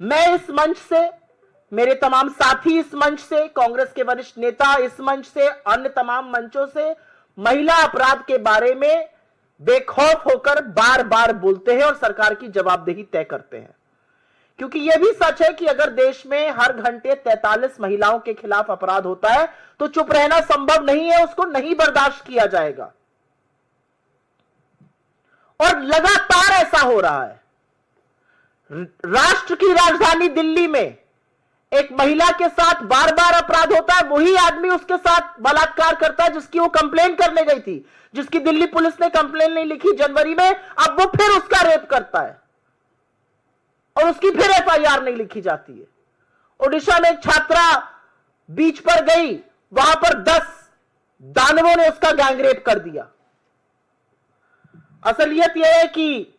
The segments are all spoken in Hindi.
मैं इस मंच से, मेरे तमाम साथी इस मंच से, कांग्रेस के वरिष्ठ नेता इस मंच से, अन्य तमाम मंचों से महिला अपराध के बारे में बेखौफ होकर बार बार बोलते हैं और सरकार की जवाबदेही तय करते हैं। क्योंकि यह भी सच है कि अगर देश में हर घंटे 43 महिलाओं के खिलाफ अपराध होता है तो चुप रहना संभव नहीं है, उसको नहीं बर्दाश्त किया जाएगा। और लगातार ऐसा हो रहा है। राष्ट्र की राजधानी दिल्ली में एक महिला के साथ बार बार अपराध होता है, वही आदमी उसके साथ बलात्कार करता है जिसकी वो कंप्लेन करने गई थी, जिसकी दिल्ली पुलिस ने कंप्लेन नहीं लिखी जनवरी में, अब वो फिर उसका रेप करता है और उसकी फिर एफआईआर नहीं लिखी जाती है। ओडिशा में एक छात्रा बीच पर गई, वहां पर 10 दानवों ने उसका गैंगरेप कर दिया। असलियत यह है कि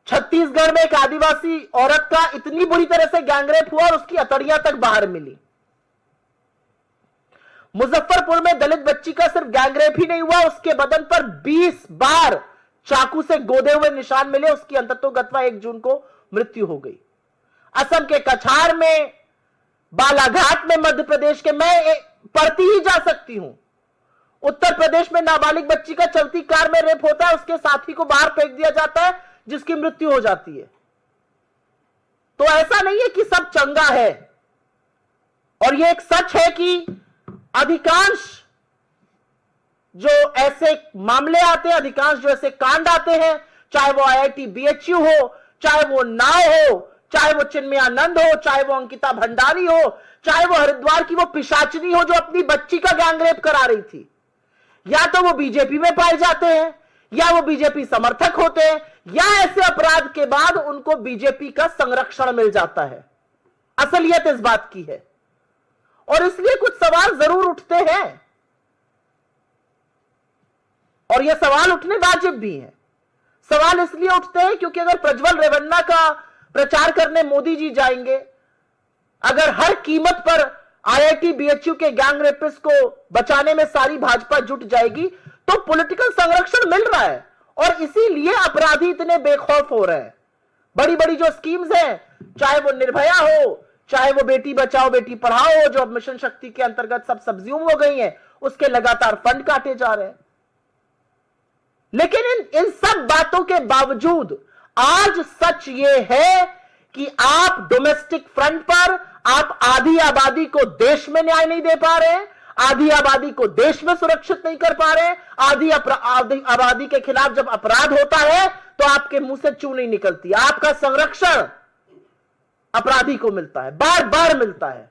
छत्तीसगढ़ में एक आदिवासी औरत का इतनी बुरी तरह से गैंगरेप हुआ और उसकी अतड़ियां तक बाहर मिली। मुजफ्फरपुर में दलित बच्ची का सिर्फ गैंगरेप ही नहीं हुआ, उसके बदन पर 20 बार चाकू से गोदे हुए निशान मिले, उसकी अंततोगत्वा 1 जून को मृत्यु हो गई। असम के कछार में, बालाघाट में, मध्य प्रदेश के, मैं पढ़ती ही जा सकती हूं। उत्तर प्रदेश में नाबालिग बच्ची का चलती कार में रेप होता है, उसके साथी को बाहर फेंक दिया जाता है जिसकी मृत्यु हो जाती है। तो ऐसा नहीं है कि सब चंगा है। और यह एक सच है कि अधिकांश जो ऐसे मामले आते हैं, अधिकांश जो ऐसे कांड आते हैं, चाहे वो आईआईटी बीएचयू हो, चाहे वो नाव हो, चाहे वो चिन्मयानंद हो, चाहे वो अंकिता भंडारी हो, चाहे वो हरिद्वार की वो पिशाचिनी हो जो अपनी बच्ची का गैंगरेप करा रही थी, या तो वो बीजेपी में पाए जाते हैं, या वो बीजेपी समर्थक होते हैं, या ऐसे अपराध के बाद उनको बीजेपी का संरक्षण मिल जाता है। असलियत इस बात की है। और इसलिए कुछ सवाल जरूर उठते हैं और ये सवाल उठने वाजिब भी हैं। सवाल इसलिए उठते हैं क्योंकि अगर प्रज्वल रेवन्ना का प्रचार करने मोदी जी जाएंगे, अगर हर कीमत पर आईआईटी बीएचयू के गैंग रेपिस्ट को बचाने में सारी भाजपा जुट जाएगी, तो पॉलिटिकल संरक्षण मिल रहा है और इसीलिए अपराधी इतने बेखौफ हो रहे हैं। बड़ी बड़ी जो स्कीम्स हैं, चाहे वो निर्भया हो, चाहे वो बेटी बचाओ बेटी पढ़ाओ हो, जो अब मिशन शक्ति के अंतर्गत सब सब्ज्यूम हो गई हैं, उसके लगातार फंड काटे जा रहे हैं। लेकिन इन सब बातों के बावजूद आज सच ये है कि आप डोमेस्टिक फ्रंट पर आप आधी आबादी को देश में न्याय नहीं दे पा रहे हैं, आधी आबादी को देश में सुरक्षित नहीं कर पा रहे, आधी आबादी के खिलाफ जब अपराध होता है तो आपके मुंह से चू नहीं निकलती। आपका संरक्षण अपराधी को मिलता है, बार बार मिलता है।